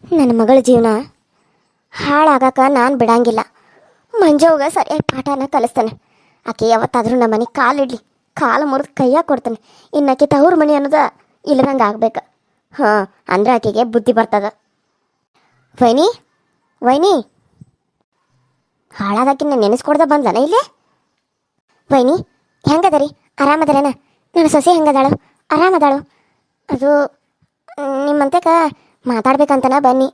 ನನ್ನ ಮಗಳ ಜೀವನ ಹಾಳಾಗಾಕ ನಾನು ಬಿಡಂಗಿಲ್ಲ. ಮಂಜವ್ಗ ಸರಿಯಾಗಿ ಪಾಠನ ಕಲಿಸ್ತಾನೆ. ಆಕೆ ಯಾವತ್ತಾದ್ರೂ ನಮ್ಮ ಮನೆ ಕಾಲಿಡ್ಲಿ, ಕಾಲು ಮುರಿದು ಕೈಯಾಗ ಕೊಡ್ತಾನೆ. ಇನ್ನಾಕೆ ತವ್ರ ಮನೆ ಅನ್ನೋದ ಇಲ್ಲದಂಗೆ ಆಗ್ಬೇಕು. ಹಾಂ, ಅಂದ್ರೆ ಆಕೆಗೆ ಬುದ್ಧಿ ಬರ್ತದ. ವೈನಿ ವೈನಿ ಹಾಳಾದಾಕಿನ ನೆನೆಸ್ಕೊಡ್ದ ಬಂದ್ಲನ ಇಲ್ಲೇ. ವೈನಿ ಹೆಂಗದ ರೀ? ಆರಾಮದರೇನ? ನನ್ನ ಸೊಸೆ ಹೆಂಗದಾಳು? ಆರಾಮದಾಳು? ಅದು ನಿಮ್ಮಂತಕ ಮಾತಾಡ್ಬೇಕಂತನ ಬನ್ನಿ.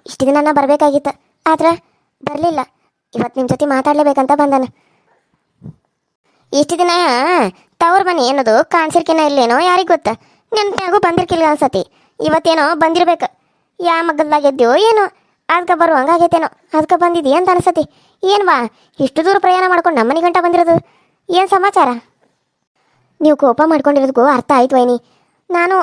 ಇಷ್ಟು ದಿನ ನಾ ಬರಬೇಕಾಗಿತ್ತು, ಆದ್ರೆ ಬರಲಿಲ್ಲ. ಇವತ್ತು ನಿಮ್ಮ ಜೊತೆ ಮಾತಾಡ್ಲೇಬೇಕಂತ ಬಂದಾನ. ಇಷ್ಟು ದಿನ ತವ್ರ ಮನೆ ಏನದು ಕಾಣಿಸಿರ್ಕಿನ ಇಲ್ಲೇನೋ ಯಾರಿಗೆ ಗೊತ್ತ. ನೆನ್ಪಾಗೂ ಬಂದಿರ್ಕಿಲ್ಲ ಅನ್ಸತಿ. ಇವತ್ತೇನೋ ಬಂದಿರ್ಬೇಕು. ಯಾ ಮಗಲ್ದಾಗೆದ್ಯೋ ಏನೋ, ಅದಕ್ಕೆ ಬರುವಂಗಾಗೈತೇನೋ, ಅದಕ್ಕೆ ಬಂದಿದ್ದೀಯ ಅಂತ ಅನ್ಸತಿ. ಏನು ಬಾ ಇಷ್ಟು ದೂರ ಪ್ರಯಾಣ ಮಾಡ್ಕೊಂಡು ನಮ್ಮನೆ ಗಂಟ ಬಂದಿರೋದು? ಏನು ಸಮಾಚಾರ? ನೀವು ಕೋಪ ಮಾಡ್ಕೊಂಡಿರೋದಕ್ಕೂ ಅರ್ಥ ಆಯ್ತು ವೈನಿ. ನಾನು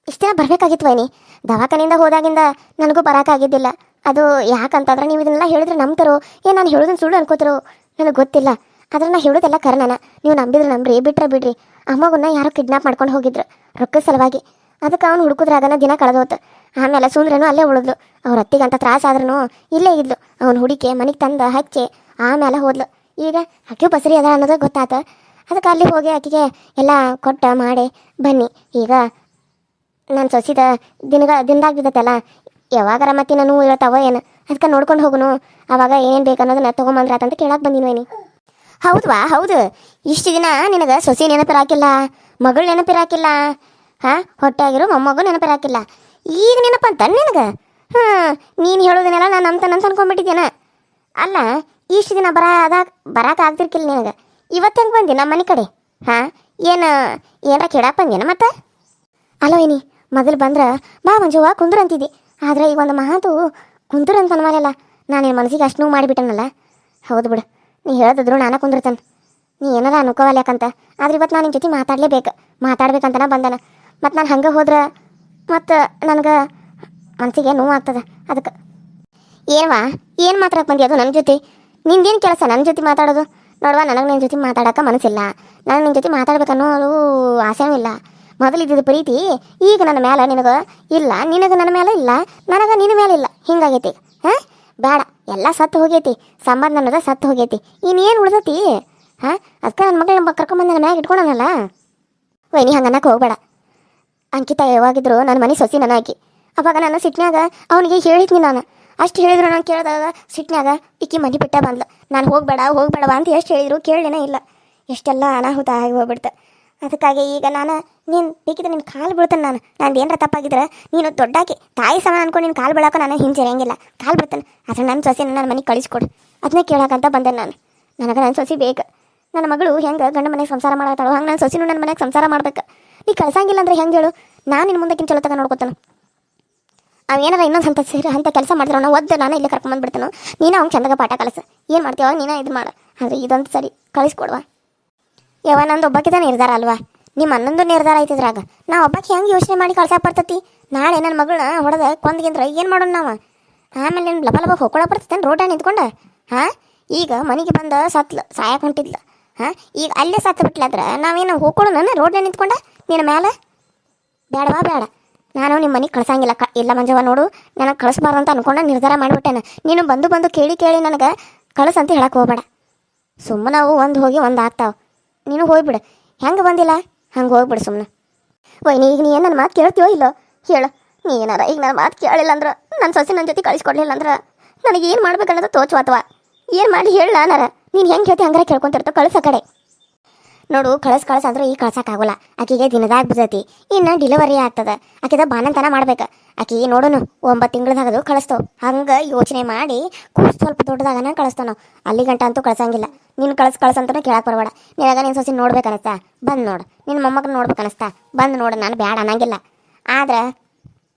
ಇಷ್ಟು ದಿನ ಬರಬೇಕಾಗಿತ್ತು ವೈನಿ. ದವಾಖಾನೆಯಿಂದ ಹೋದಾಗಿಂದ ನನಗೂ ಬರೋಕ್ಕಾಗಿದ್ದಿಲ್ಲ. ಅದು ಯಾಕಂತಂದ್ರೆ ನೀವು ಇದನ್ನೆಲ್ಲ ಹೇಳಿದ್ರೆ ನಂಬ್ತಾರೋ ಏನು ನಾನು ಹೇಳೋದನ್ನ ಸುಳ್ಳು ಅನ್ಕೋತಿರೋ ನನಗೆ ಗೊತ್ತಿಲ್ಲ. ಆದ್ರೆ ನಾ ಹೇಳೋದೆಲ್ಲ ಕರೆನ. ನೀವು ನಂಬಿದ್ರೆ ನಂಬ್ರಿ, ಬಿಟ್ರೆ ಬಿಡ್ರಿ. ಅಮ್ಮಗನ್ನ ಯಾರೋ ಕಿಡ್ನಾಪ್ ಮಾಡ್ಕೊಂಡು ಹೋಗಿದ್ರು ರೊಕ್ಕದ ಸಲುವಾಗಿ. ಅದಕ್ಕೆ ಅವ್ನು ಹುಡುಕಿದ್ರಾಗನ ದಿನ ಕಳೆದೋತು. ಆಮೇಲೆ ಸುಂದ್ರನು ಅಲ್ಲೇ ಉಳಿದ್ಲು. ಅವ್ರ ಅತ್ತಿಗಂತ ತ್ರಾಸ ಆದ್ರೂ ಇಲ್ಲೇ ಇದ್ಲು. ಅವ್ನು ಹುಡುಕಿ ಮನೆಗೆ ತಂದು ಹಚ್ಚಿ ಆಮೇಲೆ ಹೋದ್ಲು. ಈಗ ಆಕೆ ಬಸರಿ ಅದ ಅನ್ನೋದು ಗೊತ್ತಾತ. ಅದಕ್ಕೆ ಅಲ್ಲಿ ಹೋಗಿ ಆಕೆಗೆ ಎಲ್ಲ ಕೊಟ್ಟ ಮಾಡಿ ಬನ್ನಿ. ಈಗ ನಾನು ಸೊಸಿದ ದಿನದಾಗ ಬಿದ್ದತ್ತಲ್ಲ, ಯಾವಾಗಾರ ಮತ್ತೆ ನಾನು ಹೇಳ್ತಾವ ಏನು, ಅದಕ್ಕೆ ನೋಡ್ಕೊಂಡು ಹೋಗುನು. ಅವಾಗ ಏನು ಬೇಕನ್ನೋದನ್ನ ತೊಗೊಂಬಂದ್ರಾತಂತ ಕೇಳಕ್ಕೆ ಬಂದಿನಿ. ಹೌದ್ವಾ? ಹೌದು. ಇಷ್ಟು ದಿನ ನಿನಗೆ ಸೊಸೆ ನೆನಪಿರಾಕಿಲ್ಲ, ಮಗಳು ನೆನಪಿರಾಕಿಲ್ಲ, ಹಾಂ, ಹೊಟ್ಟೆ ಆಗಿರೋ ಮೊಮ್ಮಗು ನೆನಪಿರಾಕಿಲ್ಲ. ಈಗ ನೆನಪಂತ ನಿನಗೆ? ಹಾಂ, ನೀನು ಹೇಳೋದನ್ನೆಲ್ಲ ನಾನು ನಂಬ್ತಾನಂತ ಅನ್ಕೊಂಡ್ಬಿಟ್ಟಿದ್ದೇನೆ. ಅಲ್ಲ, ಇಷ್ಟು ದಿನ ಬರಾಕಾಗ್ತಿರ್ಕಿಲ್ಲ ನಿನಗೆ. ಇವತ್ತು ಹೆಂಗೆ ಬಂದಿ ನಮ್ಮ ಮನೆ ಕಡೆ? ಹಾಂ, ಏನಾರ ಕೇಳಕ್ಕೆ ಬಂದೇನ ಮತ್ತೆ? ಅಲೋ ಏನಿ, ಮೊದಲು ಬಂದ್ರೆ ಬಾ ಮಂಜುವ ಕುಂದ್ರ ಅಂತಿದ್ದಿ. ಆದರೆ ಈಗ ಒಂದು ಮಾತು ಕುಂದ್ರ ಅಂತ ಅನ್ಮಾರಲ್ಲ. ನಾನು ನಿನ್ನ ಮನಸ್ಸಿಗೆ ಅಷ್ಟು ನೋವು ಮಾಡಿಬಿಟ್ಟನಲ್ಲ. ಹೌದು ಬಿಡು, ನೀ ಹೇಳದಿದ್ರು ನಾನು ಕುಂದಿರ್ತಾನೆ. ನೀ ಏನಾರ ಅನ್ಕೋವಲ್ಲ ಯಾಕಂತ. ಆದ್ರೆ ಇವತ್ತು ನಾನು ನಿನ್ನ ಜೊತೆ ಮಾತಾಡ್ಬೇಕಂತನ ಬಂದನ. ಮತ್ತು ನಾನು ಹಂಗೆ ಹೋದ್ರೆ ಮತ್ತು ನನಗೆ ಮನಸ್ಸಿಗೆ ನೋವು ಆಗ್ತದೆ. ಅದಕ್ಕೆ ಏನವಾ ಏನು ಮಾತಾಡಕ್ಕೆ ಬಂದಿ? ಅದು ನನ್ನ ಜೊತೆ ನಿಂದೇನು ಕೆಲಸ ನನ್ನ ಜೊತೆ ಮಾತಾಡೋದು? ನೋಡುವ, ನನಗೆ ನಿನ್ನ ಜೊತೆ ಮಾತಾಡೋಕೆ ಮನಸ್ಸಿಲ್ಲ. ನಾನು ನಿನ್ನ ಜೊತೆ ಮಾತಾಡ್ಬೇಕನ್ನೋದು ಆಸೆನೂ ಇಲ್ಲ. ಮೊದಲಿದ್ದಿದ್ದು ಪ್ರೀತಿ ಈಗ ನನ್ನ ಮೇಲೆ ನಿನಗೆ ಇಲ್ಲ, ನಿನಗೆ ನನ್ನ ಮೇಲೆ ಇಲ್ಲ, ನನಗೆ ನಿನ್ನ ಮೇಲೆ ಇಲ್ಲ. ಹಿಂಗಾಗೈತಿ. ಹಾಂ, ಬೇಡ, ಎಲ್ಲ ಸತ್ತು ಹೋಗೈತಿ. ಸಂಬಂಧ ಅನ್ನೋದು ಸತ್ತು ಹೋಗೈತಿ. ಇನ್ನೇನು ಉಳ್ದೈತಿ? ಹಾಂ, ಅದಕ್ಕೆ ನನ್ನ ಮಗಳನ್ನ ಕರ್ಕೊಂಬಂದು ನನ್ನ ಮ್ಯಾಗ ಇಟ್ಕೊಳನಲ್ಲ. ವೈನಿ ಹಂಗನ್ನಕ್ಕೆ ಹೋಗ್ಬೇಡ. ಅಂಕಿತ ಯಾವಾಗಿದ್ರು ನನ್ನ ಮನೆ ಸೊಸಿ ನನ್ನ ಆಕಿ. ಅವಾಗ ನಾನು ಸಿಟ್ನ್ಯಾಗ ಅವನಿಗೆ ಹೇಳಿದ್ನಿ. ನಾನು ಅಷ್ಟು ಹೇಳಿದ್ರು ನಾನು ಕೇಳಿದಾಗ ಸಿಟ್ನ್ಯಾಗ ಇಕ್ಕಿ ಮನೆ ಬಿಟ್ಟ ಬಂದ್ಲು. ನಾನು ಹೋಗ್ಬೇಡವಾ ಅಂತ ಎಷ್ಟು ಹೇಳಿದ್ರು ಕೇಳಲೇನೇ ಇಲ್ಲ. ಎಷ್ಟೆಲ್ಲ ಅನಾಹುತ ಆಗಿ ಹೋಗ್ಬಿಡ್ತೆ. ಅದಕ್ಕಾಗಿ ಈಗ ನೀನು ಬೇಕಿದ್ರೆ ನಿನ್ನ ಕಾಲು ಬೀಳ್ತಾನೆ. ನಾನು ಏನರ ತಪ್ಪಾಗಿದ್ರೆ ನೀನು ದೊಡ್ಡಾಕಿ ತಾಯಿ ಸಮ ಅನ್ಕೊಂಡು ನಿನ್ನ ಕಾಲು ಬೀಳೋಕೆ ನಾನು ಹಿಂಜರಿಯಂಗಿಲ್ಲ. ಕಾಲು ಬೀಳ್ತಾನೆ. ಆದರೆ ನನ್ನ ಸೊಸೆ ನನ್ನ ಮನೆಗೆ ಕಳಿಸ್ಕೊಡು, ಅದನ್ನೇ ಕೇಳೋಕ್ಕಂತ ಬಂದೆ ನಾನು. ನನಗೆ ನನ್ನ ಸೊಸೆ ಬೇಕು. ನನ್ನ ಮಗಳು ಹೆಂಗೆ ಗಂಡ ಮನೆಗೆ ಸಂಸಾರ ಮಾಡತ್ತಾಳೋ ಹಂಗೆ ನನ್ನ ಸೊಸೆನೂ ನನ್ನ ಮನೆಗೆ ಸಂಸಾರ ಮಾಡ್ಬೇಕು. ನೀ ಕಳ್ಸಂಗಿಲ್ಲ ಅಂದ್ರೆ ಹೆಂಗೆ ಹೇಳು? ನಾನು ನಿನ್ನ ಮುಂದಕ್ಕಿಂತ ಚಲೋ ತಗ ನೋಡ್ಕೊತಾನೆ. ಅವು ಏನಾರ ಇನ್ನೊಂದು ಅಂತ ಕೆಲಸ ಮಾಡಿದ್ರೆ ನಾವು ಒದ್ದು ನಾನು ಇಲ್ಲೇ ಕರ್ಕೊಂಬಂದ್ಬಿಡ್ತಾನೋ. ನೀನು ಅವ್ನು ಚಂದಾಗ ಪಾಠ ಕಲಿಸು. ಏನು ಮಾಡ್ತೀವ ನೀನು ಇದು ಮಾಡು. ಆದರೆ ಇದಂತೂ ಸರಿ ಕಳಿಸ್ಕೊಡ್ವಾ. ಯಾವ ನಂದು ಒಬ್ಬಕ್ಕಿದ ನಿರ್ಧಾರ ಅಲ್ವಾ? ನಿಮ್ಮ ಅನ್ನೊಂದು ನಿರ್ಧಾರ ಐತಿದ್ರಾಗ ನಾ ಒಬ್ಬಕ್ಕೆ ಹೆಂಗೆ ಯೋಚನೆ ಮಾಡಿ ಕಳ್ಸಕ್ಕೆ ಬರ್ತತಿ? ನಾಳೆ ನನ್ನ ಮಗಳನ್ನ ಹೊಡೆದ ಕೊಂದ್ಗಿಂದ್ರೆ ಏನು ಮಾಡೋಣ ನಾವು? ಆಮೇಲೆ ನೀನು ಲಬ ಹೊಕ್ಕೊಳಕ್ಕೆ ಬರ್ತೇನೆ ರೋಡ ನಿಂತ್ಕೊಂಡು? ಹಾಂ, ಈಗ ಮನೆಗೆ ಬಂದ ಸತ್ಲು ಸಾಯಕ್ಕೆ ಹೊಂಟಿದ್ಲು. ಹಾಂ, ಈಗ ಅಲ್ಲೇ ಸತ್ತು ಬಿಟ್ಲಾದ್ರೆ ನಾವೇನು ಹೋಗ್ಕೊಳ್ಳೋಣ ರೋಡ್ನ ನಿಂತ್ಕೊಂಡ ನಿನ್ನ ಮೇಲೆ? ಬೇಡವಾ ಬೇಡ, ನಾನು ನಿಮ್ಮ ಮನೆಗೆ ಕಳ್ಸಂಗಿಲ್ಲ. ಇಲ್ಲ ಮಂಜವ್ವ, ನೋಡು, ನನಗೆ ಕಳಿಸ್ಬಾರ್ದು ಅಂತ ಅನ್ಕೊಂಡು ನಿರ್ಧಾರ ಮಾಡಿಬಿಟ್ಟೇನೆ. ನೀನು ಬಂದು ಕೇಳಿ ನನಗೆ ಕಳಿಸಂತ ಹೇಳಕ್ಕೆ ಹೋಗ್ಬೇಡ. ಸುಮ್ಮನೆ ನಾವು ಒಂದು ಹೋಗಿ ಒಂದು ಆಗ್ತಾವೆ. ನೀನು ಹೋಗ್ಬಿಡು. ಹೆಂಗೆ ಬಂದಿಲ್ಲ ಹಂಗೆ ಹೋಗ್ಬಿಡು ಸುಮ್ಮನೆ. ವೈನಿ, ಈಗ ನೀ ಏನು ನನ್ನ ಮಾತು ಕೇಳ್ತೀವೋ ಇಲ್ಲೋ ಹೇಳು. ನೀ ಏನಾರ ಈಗ ನನ್ನ ಮಾತು ಕೇಳಿಲ್ಲ ಅಂದ್ರೆ, ನನ್ನ ಸೊಸೆ ನನ್ನ ಜೊತೆ ಕಳಿಸ್ಕೊಡ್ಲಿಲ್ಲ ಅಂದ್ರೆ ನನಗೆ ಏನು ಮಾಡ್ಬೇಕನ್ನೋದು ತೋಚು ಅಥವಾ ಏನು ಮಾಡಿ ಹೇಳ ಅನಾರ. ನೀನು ಹೆಂಗೆ ಹೇಳ್ತಿ ಹಂಗಾರೆ ಕೇಳ್ಕೊತಿರ್ತಾವೆ. ಕಳಿಸೋ ಕಡೆ ನೋಡು, ಕಳ್ಸ ಅಂದ್ರೆ ಈಗ ಕಳ್ಸೋಕ್ಕಾಗೋಲ್ಲ. ಆಕೆಗೆ ದಿನದಾಗ ಬಿದ್ದೈತಿ, ಇನ್ನು ಡಿಲಿವರಿ ಆಗ್ತದೆ. ಆಕೆದ ಬಾನಂತನ ಮಾಡ್ಬೇಕು. ಆಕೆ ನೋಡೋನು 9 ತಿಂಗಳದಾಗದು ಕಳಿಸ್ತೇವೆ. ಹಂಗೆ ಯೋಚನೆ ಮಾಡಿ ಸ್ವಲ್ಪ ದೊಡ್ಡದಾಗನ ಕಳಿಸ್ತಾವೆ ನಾವು. ಅಲ್ಲಿ ಗಂಟ ಅಂತೂ ಕಳ್ಸಂಗಿಲ್ಲ. ನೀನು ಕಳ್ಸಂತನೂ ಕೇಳಕ್ಕೆ ಬರಬೇಡ. ನಿನಗ ನಿನ್ನ ಸೊಸೆ ನೋಡ್ಬೇಕನ್ನಿಸ್ತಾ ಬಂದು ನೋಡು, ನಿನ್ನ ಮೊಮ್ಮಗನ ನೋಡ್ಬೇಕನ್ನಿಸ್ತಾ ಬಂದು ನೋಡು. ನಾನು ಬೇಡ ಅನ್ನಂಗಿಲ್ಲ. ಆದ್ರೆ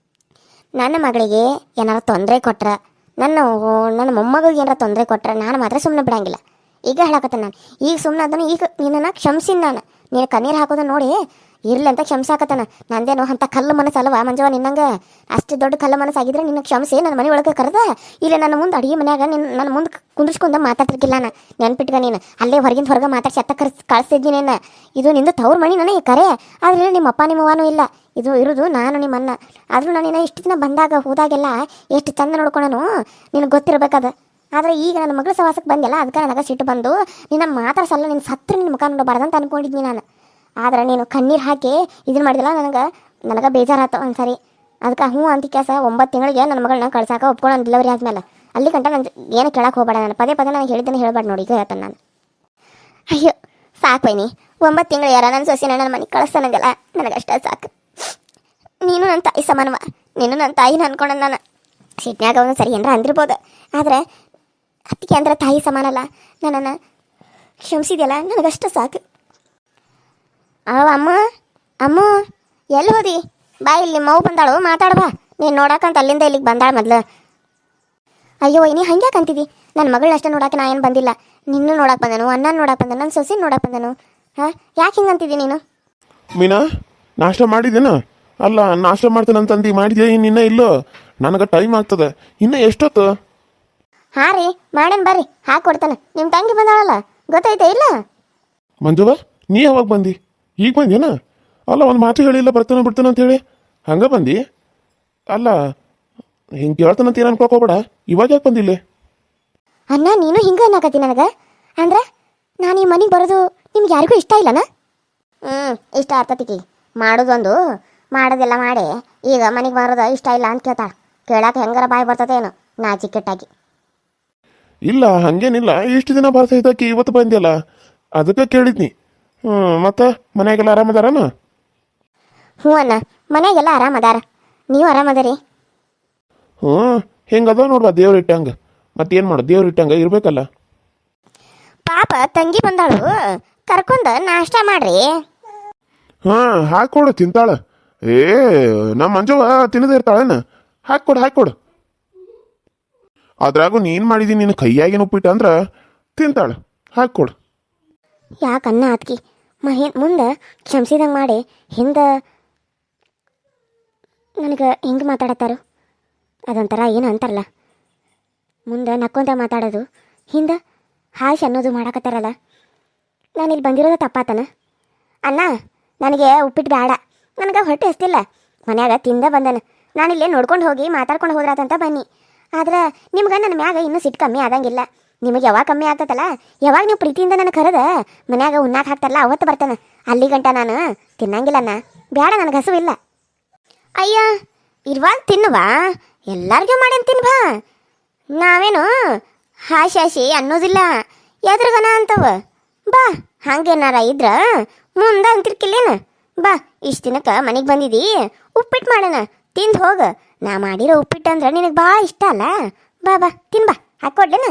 ನನ್ನ ಮಗಳಿಗೆ ಏನಾರ ತೊಂದರೆ ಕೊಟ್ರೆ, ನನ್ನ ಮೊಮ್ಮಗಳಿಗೆ ಏನಾರ ತೊಂದರೆ ಕೊಟ್ರೆ ನಾನು ಮಾತ್ರ ಸುಮ್ಮನೆ ಬಿಡಂಗಿಲ್ಲ. ಈಗ ಹೇಳಕತ್ತೆ ನಾನು. ಈಗ ಸುಮ್ಮನೆ ಅದನ್ನು ಈಗ ನಿನ್ನನ್ನು ಕ್ಷಮಿಸಿನ ನಾನು. ನೀನು ಕಣ್ಣೀರು ಹಾಕೋದು ನೋಡಿ ಇರ್ಲಿ ಅಂತ ಕ್ಷಮಿಸಾಕತ್ತಾನ. ನಂದೇನು ಅಂತ ಕಲ್ಲು ಮನಸ್ಸು ಅಲ್ವಾ ಮಂಜವ್ವ ನಿನ್ನಂಗೆ. ಅಷ್ಟು ದೊಡ್ಡ ಕಲ್ಲು ಮನಸ್ಸಾಗಿದ್ರೆ ನಿನ್ನ ಕ್ಷಮಿಸಿ ನನ್ನ ಮನೆ ಒಳಗೆ ಕರೆದ ಇಲ್ಲ ನನ್ನ ಮುಂದೆ ಅಡುಗೆ ಮನ್ಯಾಗ ನನ್ನ ಮುಂದೆ ಕುಂದಿಸ್ಕೊಂಡ ಮಾತಾಡ್ತಿರ್ಕಿಲ್ಲ ನಾನು. ನೆನ್ಪಿಟ್ಗ ನೀನು ಅಲ್ಲೇ ಹೊರಗೆ ಮಾತಾಡ್ಸಿ ಅತ್ತ ಕಳಿಸ್ತಿದ್ದೀನಿ ನೀನು. ಇದು ನಿಂದು ತವ್ರ ಮನೆ ನನಗೆ ಕರೆ, ಆದರೆ ನಿಮ್ಮ ಅಪ್ಪ ನಿಮ್ಮವನೂ ಇಲ್ಲ. ಇದು ಇರೋದು ನಾನು ನಿಮ್ಮನ್ನ. ಆದರೂ ನಾನು ಇಷ್ಟು ದಿನ ಬಂದಾಗ ಹೋದಾಗೆಲ್ಲ ಎಷ್ಟು ಚಂದ ನೋಡ್ಕೊಳನು ನಿನಗೆ ಗೊತ್ತಿರಬೇಕದ. ಆದರೆ ಈಗ ನನ್ನ ಮಗಳ ಸವಾಸಕ್ಕೆ ಬಂದಿಲ್ಲ, ಅದಕ್ಕೆ ನನಗೆ ಸಿಟ್ಟು ಬಂದು ನಿನ್ನ ಮಾತಾಡ್ಸಲ್ಲ, ನಿನ್ನ ಸತ್ರ ನಿನ್ನ ಮುಖ ನೋಡಬಾರ್ದಂತ ಅನ್ಕೊಂಡಿದ್ನಿ ನಾನು. ಆದರೆ ನೀನು ಕಣ್ಣೀರು ಹಾಕಿ ಇದನ್ನು ಮಾಡಿದಿಲ್ಲ, ನನಗೆ ಬೇಜಾರಾಯ್ತು ಒಂದು ಸರಿ. ಅದಕ್ಕೆ ಹ್ಞೂ ಅಂತ ಕೆಲಸ 9 ತಿಂಗಳಿಗೆ ನನ್ನ ಮಗಳನ್ನ ಕಳ್ಸಾಕ ಒಪ್ಕೊಳ್ಳೋ ಡೆಲಿವರಿ ಆದ್ಮೇಲೆ ಅಲ್ಲಿ ಗಂಟ ನಾನು ಏನು ಕೇಳಕ್ಕೆ ಹೋಗಬೇಡ. ನಾನು ಪದೇ ನಾನು ಹೇಳಿದ್ದೇನೆ ಹೇಳಬೇಡ ನೋಡಿ, ಈಗ ಹೇಳ್ತಾನೆ ನಾನು. ಅಯ್ಯೋ ಸಾಕು ಬೈನಿ, 9 ತಿಂಗಳು ಯಾರ ನನ್ನ ಸೊಸೆನ ನನ್ನ ಮನೆಗೆ ಕಳಿಸ್ತಾನಂಗಲ್ಲ, ನನಗಷ್ಟೇ ಸಾಕು. ನೀನು ನನ್ನ ತಾಯಿ ಸಮಾನವ, ನೀನು ನನ್ನ ತಾಯಿನ ಅನ್ಕೊಂಡ ನಾನು. ಸಿಟ್ನ್ಯಾಗ ಅವನು ಸರಿ ಏನಾರ ಅಂದಿರ್ಬೋದು, ಆದರೆ ಅತ್ತಿಗೆ ಅಂದ್ರೆ ತಾಯಿ ಸಮಾನಲ್ಲ. ನನ್ನನ್ನು ಕ್ಷಮಿಸಿದೆಯಲ್ಲ, ನನಗಷ್ಟು ಸಾಕು. ಅಮ್ಮ ಅಮ್ಮ ಎಲ್ಲಿ ಹೋದಿ? ಬಾ, ಇಲ್ಲಿ ಮಗು ಬಂದಾಳು, ಮಾತಾಡ್ಬಾ. ನೀನು ನೋಡಕ್ಕಂತ ಅಲ್ಲಿಂದ ಇಲ್ಲಿಗೆ ಬಂದಾಳ ಮೊದ್ಲು. ಅಯ್ಯೋ ನೀ ಹಂಗ್ಯಾಕೆ ಅಂತಿದ್ದಿ? ನನ್ನ ಮಗಳನ್ನಷ್ಟೇ ನೋಡಕ್ಕೆ ನಾ ಏನು ಬಂದಿಲ್ಲ. ನಿನ್ನೂ ನೋಡಕ್ಕೆ ಬಂದನು, ಅಣ್ಣನ ನೋಡಕ್ಕೆ ಬಂದನು, ನನ್ನ ಸೊಸೆನ ನೋಡಕ್ಕೆ ಬಂದನು. ಯಾಕೆ ಹಿಂಗೆ ಅಂತಿದ್ದಿ ನೀನು? ಮೀನಾ, ನಾಷ್ಟ ಮಾಡಿದ್ದೇನ? ಅಲ್ಲ, ನಾಷ್ಟ ಮಾಡ್ತೇನಂತಂದು ಮಾಡಿದ್ಯಾ? ಇನ್ನೂ ಇಲ್ಲೋ? ನನಗೆ ಟೈಮ್ ಆಗ್ತದೆ, ಇನ್ನೂ ಎಷ್ಟೊತ್ತು? ಹಾಂ ರೀ, ಮಾಡೇನು ಬರ್ರಿ, ಹಾಕೊಡ್ತಾನೆ. ನಿಮ್ಮ ತಂಗಿ ಬಂದಾಳಲ್ಲ, ಗೊತ್ತೈತೆ ಇಲ್ಲ? ಮಂಜುವ, ನೀ ಯಾವಾಗ ಬಂದು? ಈಗ ಬಂದೇನ? ಅಲ್ಲ, ಒಂದು ಮಾತು ಹೇಳಿಲ್ಲ ಬರ್ತಾನೆ ಬಿಡ್ತಾನೆ ಅಂತೇಳಿ ಹಂಗೆ ಬಂದು. ಅಲ್ಲ, ಹಿಂಗೆ ಕೇಳ್ತಾನಂತ ಏನು ಅನ್ಕೋಬೇಡ, ಇವಾಗ ಯಾಕೆ ಬಂದಿಲ್ಲ? ಅಣ್ಣ ನೀನು ಹಿಂಗೆ ಅನ್ನಕತ್ತಿ ನನಗೆ. ಅಂದ್ರೆ ನಾನು ಈ ಮನೆಗೆ ಬರೋದು ನಿಮ್ಗೆ ಯಾರಿಗೂ ಇಷ್ಟ ಇಲ್ಲನ? ಇಷ್ಟ ಆಗ್ತತಿಕಿ. ಮಾಡೋದೊಂದು, ಮಾಡೋದೆಲ್ಲ ಮಾಡಿ ಈಗ ಮನೆಗೆ ಬರೋದು ಇಷ್ಟ ಇಲ್ಲ ಅಂತ ಕೇಳ್ತಾಳೆ. ಕೇಳಕ್ಕೆ ಹೆಂಗಾರ ಬಾಯಿ ಬರ್ತದೆ ಏನು ನಾಚಿಕೆಟ್ಟಾಗಿ. ಇಲ್ಲ, ಹಂಗೇನಿಲ್ಲ. ಇಷ್ಟು ದಿನ ಬರ್ತಾ ಇದ್ದಕ್ಕೆ ಇವತ್ತು ಬಂದಿಲ್ಲ, ಅದಕ್ಕೆ ಕೇಳಿದ್ನಿ. ಮತ್ತೆ ಮನೆಯಾಗೆಲ್ಲ ಆರಾಮದಾರನ? ಹ್ಞೂ ಅಣ್ಣ, ಮನೆಯಾಗೆಲ್ಲ ಆರಾಮದಾರ. ನೀವು ಆರಾಮದರಿ? ಹೆಂಗದ ನೋಡ್ವಾ, ದೇವ್ರ ಇಟ್ಟಂಗೆ. ಮತ್ತೇನು ಮಾಡೋದು, ದೇವ್ರ ಇಟ್ಟಂಗೆ ಇರ್ಬೇಕಲ್ಲ. ಪಾಪ ತಂಗಿ ಬಂದಾಳು, ಕರ್ಕೊಂಡು ನಾಷ್ಟ ಮಾಡ್ರಿ. ಹಾಕೊಡು, ತಿಂತಾಳೆ. ನಮ್ಮ ಮಂಜುವ ತಿನ್ನದೇ ಇರ್ತಾಳೇನ? ಹಾಕ್ಕೊಡು. ಅದ್ರಾಗೂ ನೀನು ಮಾಡಿದಿ, ನಿನ್ನ ಕೈಯಾಗೇನು ಉಪ್ಪಿಟ್ಟು ಅಂದ್ರೆ ತಿಂತಾಳೆ, ಹಾಕ್ಕೊಡು. ಯಾಕನ್ನ ಆತ್ಕಿ ಮುಂದೆ ಕ್ಷಮಿಸಿದಂಗೆ ಮಾಡಿ ಹಿಂದೆ ನನಗೆ ಹಿಂಗೆ ಮಾತಾಡತ್ತಾರು. ಅದೊಂಥರ ಏನು ಅಂತಾರಲ್ಲ, ಮುಂದೆ ನಕ್ಕೊಂತ ಮಾತಾಡೋದು, ಹಿಂದೆ ಹಾಯ್ಸ್ ಅನ್ನೋದು ಮಾಡಕತ್ತಾರಲ್ಲ. ನಾನಿಲ್ಲಿ ಬಂದಿರೋದು ತಪ್ಪಾತನ? ಅಣ್ಣ ನನಗೆ ಉಪ್ಪಿಟ್ಟು ಬೇಡ, ನನಗೆ ಹೊಟ್ಟೆ ಹಸ್ತಿಲ್ಲ. ಮನ್ಯಾಗ ತಿಂದ ಬಂದನ. ನಾನಿಲ್ಲೇ ನೋಡ್ಕೊಂಡು ಹೋಗಿ ಮಾತಾಡ್ಕೊಂಡು ಹೋದ್ರಾತಂತ ಬನ್ನಿ. ಆದ್ರೆ ನಿಮ್ಗೆ ನನ್ನ ಮ್ಯಾಗ ಇನ್ನೂ ಸಿಟ್ಟು ಕಮ್ಮಿ ಆದಂಗಿಲ್ಲ. ನಿಮಗೆ ಯಾವಾಗ ಕಮ್ಮಿ ಆಗ್ತತಲ್ಲ, ಯಾವಾಗ ನೀವು ಪ್ರೀತಿಯಿಂದ ನನಗೆ ಕರೆದ ಮನ್ಯಾಗ ಉಣ್ಣಾಕ ಹಾಕ್ತಾರಲ್ಲ, ಅವತ್ತು ಬರ್ತಾನೆ. ಅಲ್ಲಿ ಗಂಟ ನಾನು ತಿನ್ನಂಗಿಲ್ಲಣ್ಣ, ಬೇಡ, ನನಗೆ ಹಸುವಿಲ್ಲ. ಅಯ್ಯ ಇರ್ವಾಗ ತಿನ್ನುವಾ, ಎಲ್ಲರಿಗೂ ಮಾಡೇನು ತಿನ್ಬಾ. ನಾವೇನು ಹಾಶಿ ಅನ್ನೋದಿಲ್ಲ, ಎದ್ರಗನ ಅಂತವ. ಬಾ, ಹಂಗೇನಾರ ಇದ್ರ ಮುಂದೆ ಅಂತಿರ್ಕಿಲ್ಲೇನು? ಬಾ, ಇಷ್ಟು ದಿನಕ್ಕೆ ಮನೆಗೆ ಬಂದಿದ್ದೀ, ಉಪ್ಪಿಟ್ಟು ಮಾಡೋಣ, ತಿಂದು ಹೋಗು. ನಾ ಮಾಡಿರೋ ಉಪ್ಪಿಟ್ಟು ಅಂದ್ರೆ ನಿನಗೆ ಭಾಳ ಇಷ್ಟ ಅಲ್ಲ. ಬಾ ತಿನ್ಬಾ, ಹಾಕ್ಕೊಡ್ಲೇನ?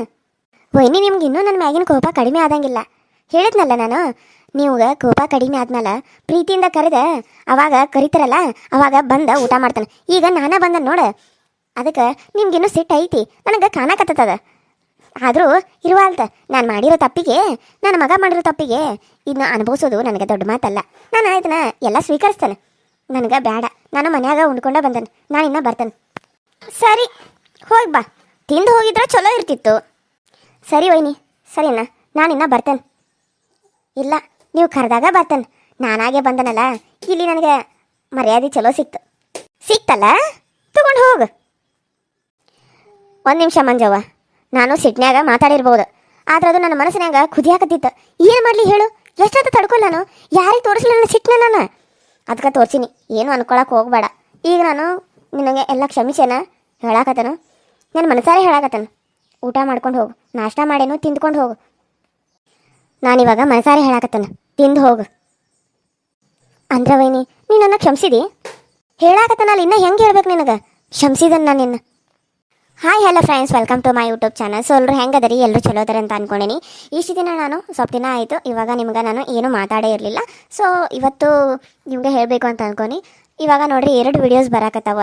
ವೈನಿ, ನಿಮ್ಗೆ ಇನ್ನೂ ನನ್ನ ಮ್ಯಾಗಿನ ಕೋಪ ಕಡಿಮೆ ಆದಂಗಿಲ್ಲ. ಹೇಳಿದ್ನಲ್ಲ ನಾನು, ನೀವ್ಗೆ ಕೋಪ ಕಡಿಮೆ ಆದ್ಮೇಲೆ ಪ್ರೀತಿಯಿಂದ ಕರೆದೆ ಅವಾಗ ಕರಿತಾರಲ್ಲ, ಅವಾಗ ಬಂದ ಊಟ ಮಾಡ್ತಾನೆ. ಈಗ ನಾನೇ ಬಂದ ನೋಡು, ಅದಕ್ಕೆ ನಿಮ್ಗಿನ್ನೂ ಸಿಟ್ಟು ಐತಿ, ನನಗೆ ಕಾಣಕತ್ತದ. ಆದರೂ ಇರುವಾಲ್ತ, ನಾನು ಮಾಡಿರೋ ತಪ್ಪಿಗೆ, ನನ್ನ ಮಗ ಮಾಡಿರೋ ತಪ್ಪಿಗೆ ಇದನ್ನ ಅನುಭವಿಸೋದು ನನಗೆ ದೊಡ್ಡ ಮಾತಲ್ಲ. ನಾನು ಇದನ್ನ ಎಲ್ಲ ಸ್ವೀಕರಿಸ್ತೇನೆ. ನನಗೆ ಬೇಡ, ನಾನು ಮನ್ಯಾಗ ಉಣ್ಕೊಂಡ ಬಂದನು, ನಾನು ಇನ್ನೂ ಬರ್ತೇನೆ. ಸರಿ ಹೋಗಿ ಬಾ, ತಿಂದು ಹೋಗಿದ್ರೆ ಚಲೋ ಇರ್ತಿತ್ತು. ಸರಿ ವೈನಿ, ಸರಿನಾ, ನಾನಿನ್ನ ಬರ್ತೇನೆ. ಇಲ್ಲ, ನೀವು ಕರೆದಾಗ ಬರ್ತೇನೆ. ನಾನಾಗೆ ಬಂದನಲ್ಲ, ಇಲ್ಲಿ ನನಗೆ ಮರ್ಯಾದೆ ಚಲೋ ಸಿಕ್ತಲ್ಲ, ತಗೊಂಡು ಹೋಗು. ಒಂದು ನಿಮಿಷ ಮಂಜವ್ವ, ನಾನು ಸಿಟ್ನ್ಯಾಗ ಮಾತಾಡಿರ್ಬೋದು, ಆದ್ರೆ ಅದು ನನ್ನ ಮನಸ್ಸಿನಾಗ ಕುದಿಯಾಕತ್ತಿತ್ತು. ಏನು ಮಾಡಲಿ ಹೇಳು? ಎಷ್ಟೊತ್ತು ತಡ್ಕೊಲ್ಲ ನಾನು? ಯಾರಿಗೆ ತೋರಿಸ್ಲಿಲ್ಲ ನನ್ನ ಸಿಟ್ಟನ್ನ ನಾನು? ಅದಕ್ಕೆ ತೋರಿಸಿನಿ, ಏನು ಅನ್ಕೊಳಕ್ಕೆ ಹೋಗಬೇಡ. ಈಗ ನಾನು ನಿನಗೆ ಎಲ್ಲ ಕ್ಷಮಿಸೇನ ಹೇಳಾಕತ್ತನು, ನನ್ನ ಮನಸಾರೆ ಹೇಳಾಕತ್ತನು. ಊಟ ಮಾಡ್ಕೊಂಡು ಹೋಗು, ನಾಷ್ಟ ಮಾಡೇನು, ತಿಂದ್ಕೊಂಡು ಹೋಗು. ನಾನಿವಾಗ ಮನಸಾರೆ ಹೇಳಾಕತ್ತನು, ತಿಂದು ಹೋಗು. ಅಂದ್ರೆ ವೈನಿ, ನೀ ನನ್ನ ಕ್ಷಮಿಸಿದಿ? ಹೇಳಾಕತ್ತನಲ್ಲಿ ಇನ್ನೂ ಹೆಂಗೆ ಹೇಳ್ಬೇಕು ನಿನಗೆ? ಕ್ಷಮಿಸಿದನು ನಾನು ನಿನ್ನ. Hi hello friends, welcome to my YouTube channel. So ಎಲ್ಲರೂ ಹೆಂಗೆ ಅದರಿ? ಎಲ್ಲರೂ ಚಲೋ ಅದಾರೆ ಅಂತ ಅಂದ್ಕೊಂಡೀನಿ. ಇಷ್ಟು ದಿನ ನಾನು ಸ್ವಲ್ಪ ದಿನ ಆಯಿತು, ಇವಾಗ ನಿಮ್ಗೆ ನಾನು ಏನು ಮಾತಾಡೇ ಇರಲಿಲ್ಲ. ಸೊ ಇವತ್ತು ನಿಮಗೆ ಹೇಳಬೇಕು ಅಂತ ಅಂದ್ಕೊಂಡು ಇವಾಗ ನೋಡಿರಿ 2 ವಿಡಿಯೋಸ್ ಬರಾಕತ್ತವ.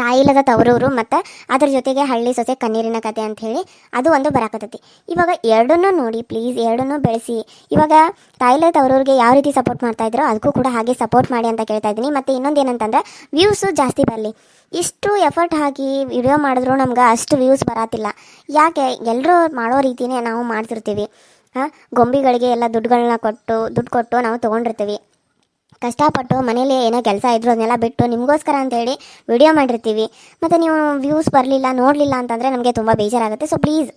ತಾಯಿಲ್ಲದ ತವರೂರು ಮತ್ತು ಅದ್ರ ಜೊತೆಗೆ ಹಳ್ಳಿ ಸೊಸೆ ಕಣ್ಣೀರಿನ ಕತೆ ಅಂತ ಹೇಳಿ ಅದು ಒಂದು ಬರಾಕತ್ತೈತಿ. ಇವಾಗ ಎರಡನ್ನೂ ನೋಡಿ ಪ್ಲೀಸ್, ಎರಡನ್ನೂ ಬೆಳೆಸಿ. ಇವಾಗ ತಾಯಿಲ್ಲದ ತವರೂರಿಗೆ ಯಾವ ರೀತಿ ಸಪೋರ್ಟ್ ಮಾಡ್ತಾ ಇದ್ರೋ ಅದಕ್ಕೂ ಕೂಡ ಹಾಗೆ ಸಪೋರ್ಟ್ ಮಾಡಿ ಅಂತ ಕೇಳ್ತಾ ಇದ್ದೀನಿ. ಮತ್ತು ಇನ್ನೊಂದು ಏನಂತಂದ್ರೆ ವ್ಯೂಸು ಜಾಸ್ತಿ ಬರಲಿ. ಇಷ್ಟು ಎಫರ್ಟ್ ಹಾಕಿ ವಿಡಿಯೋ ಮಾಡಿದ್ರು ನಮ್ಗೆ ಅಷ್ಟು ವ್ಯೂಸ್ ಬರತ್ತಿಲ್ಲ. ಯಾಕೆ? ಎಲ್ಲರೂ ಮಾಡೋ ರೀತಿಯೇ ನಾವು ಮಾಡ್ತಿರ್ತೀವಿ. ಗೊಂಬಿಗಳಿಗೆ ಎಲ್ಲ ದುಡ್ಡು ಕೊಟ್ಟು ನಾವು ತೊಗೊಂಡಿರ್ತೀವಿ. ಕಷ್ಟಪಟ್ಟು ಮನೇಲಿ ಏನೋ ಕೆಲಸ ಇದ್ರು ಅದನ್ನೆಲ್ಲ ಬಿಟ್ಟು ನಿಮಗೋಸ್ಕರ ಅಂತೇಳಿ ವಿಡಿಯೋ ಮಾಡಿರ್ತೀವಿ. ಮತ್ತು ನೀವು ವ್ಯೂಸ್ ಬರಲಿಲ್ಲ, ನೋಡಲಿಲ್ಲ ಅಂತಂದರೆ ನಮಗೆ ತುಂಬ ಬೇಜಾರಾಗುತ್ತೆ. ಸೊ ಪ್ಲೀಸ್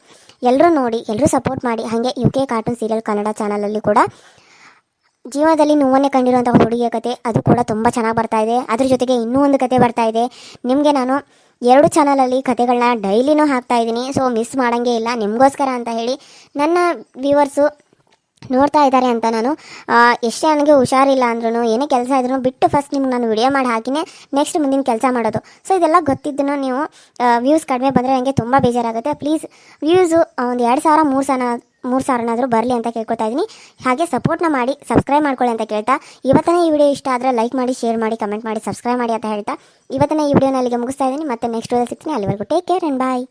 ಎಲ್ಲರೂ ನೋಡಿ, ಎಲ್ಲರೂ ಸಪೋರ್ಟ್ ಮಾಡಿ. ಹಾಗೆ UK ಕಾರ್ಟೂನ್ ಸೀರಿಯಲ್ ಕನ್ನಡ ಚಾನಲಲ್ಲಿ ಕೂಡ ಜೀವನದಲ್ಲಿ ನೋವನ್ನೇ ಕಂಡಿರುವಂಥ ಹುಡುಗಿಯ ಕತೆ ಅದು ಕೂಡ ತುಂಬ ಚೆನ್ನಾಗಿ ಬರ್ತಾಯಿದೆ. ಅದ್ರ ಜೊತೆಗೆ ಇನ್ನೂ ಒಂದು ಕತೆ ಬರ್ತಾಯಿದೆ. ನಿಮಗೆ ನಾನು 2 ಚಾನಲಲ್ಲಿ ಕತೆಗಳನ್ನ ಡೈಲಿನೂ ಹಾಕ್ತಾಯಿದ್ದೀನಿ. ಸೊ ಮಿಸ್ ಮಾಡೋಂಗೇ ಇಲ್ಲ. ನಿಮಗೋಸ್ಕರ ಅಂತ ಹೇಳಿ ನನ್ನ ವ್ಯೂವರ್ಸು ನೋಡ್ತಾ ಇದ್ದಾರೆ ಅಂತ ನಾನು ಎಷ್ಟೇ ನನಗೆ ಹುಷಾರಿಲ್ಲ ಅಂದ್ರೂ ಏನೇ ಕೆಲಸ ಇದ್ರೂ ಬಿಟ್ಟು ಫಸ್ಟ್ ನಿಮ್ಗೆ ನಾನು ವಿಡಿಯೋ ಮಾಡಿ ಹಾಕಿನೇ ನೆಕ್ಸ್ಟ್ ಮುಂದಿನ ಕೆಲಸ ಮಾಡೋದು. ಸೊ ಇದೆಲ್ಲ ಗೊತ್ತಿದ್ದನು ನೀವು ವ್ಯೂಸ್ ಕಡಿಮೆ ಬಂದರೆ ನನಗೆ ತುಂಬ ಬೇಜಾರಾಗುತ್ತೆ. ಪ್ಲೀಸ್ ವ್ಯೂಸು ಒಂದು 2,000 3,000ನಾದರೂ ಬರಲಿ ಅಂತ ಕೇಳ್ಕೊತಾ ಇದ್ದೀನಿ. ಹಾಗೆ ಸಪೋರ್ಟ್ನ ಮಾಡಿ, ಸಬ್ಸ್ಕ್ರೈಬ್ ಮಾಡ್ಕೊಳ್ಳಿ ಅಂತ ಕೇಳ್ತಾ, ಇವತ್ತಿನ ಈ ವಿಡಿಯೋ ಇಷ್ಟ ಆದರೆ ಲೈಕ್ ಮಾಡಿ, ಶೇರ್ ಮಾಡಿ, ಕಮೆಂಟ್ ಮಾಡಿ, ಸಬ್ಸ್ಕ್ರೈಬ್ ಮಾಡಿ ಅಂತ ಹೇಳ್ತಾ ಇವತ್ತಿನ ಈ ವಿಡಿಯೋನ ಅಲ್ಲಿಗೆ ಮುಗಿಸ್ತಾ ಇದ್ದೀನಿ. ಮತ್ತೆ ನೆಕ್ಸ್ಟ್ ವಿಡಿಯೋ ಸಿಗ್ತೀನಿ. ಅಲ್ಲಿವರೆಗೂ ಟೇಕ್ ಕೇರ್ ಆ್ಯಂಡ್ ಬಾಯ್.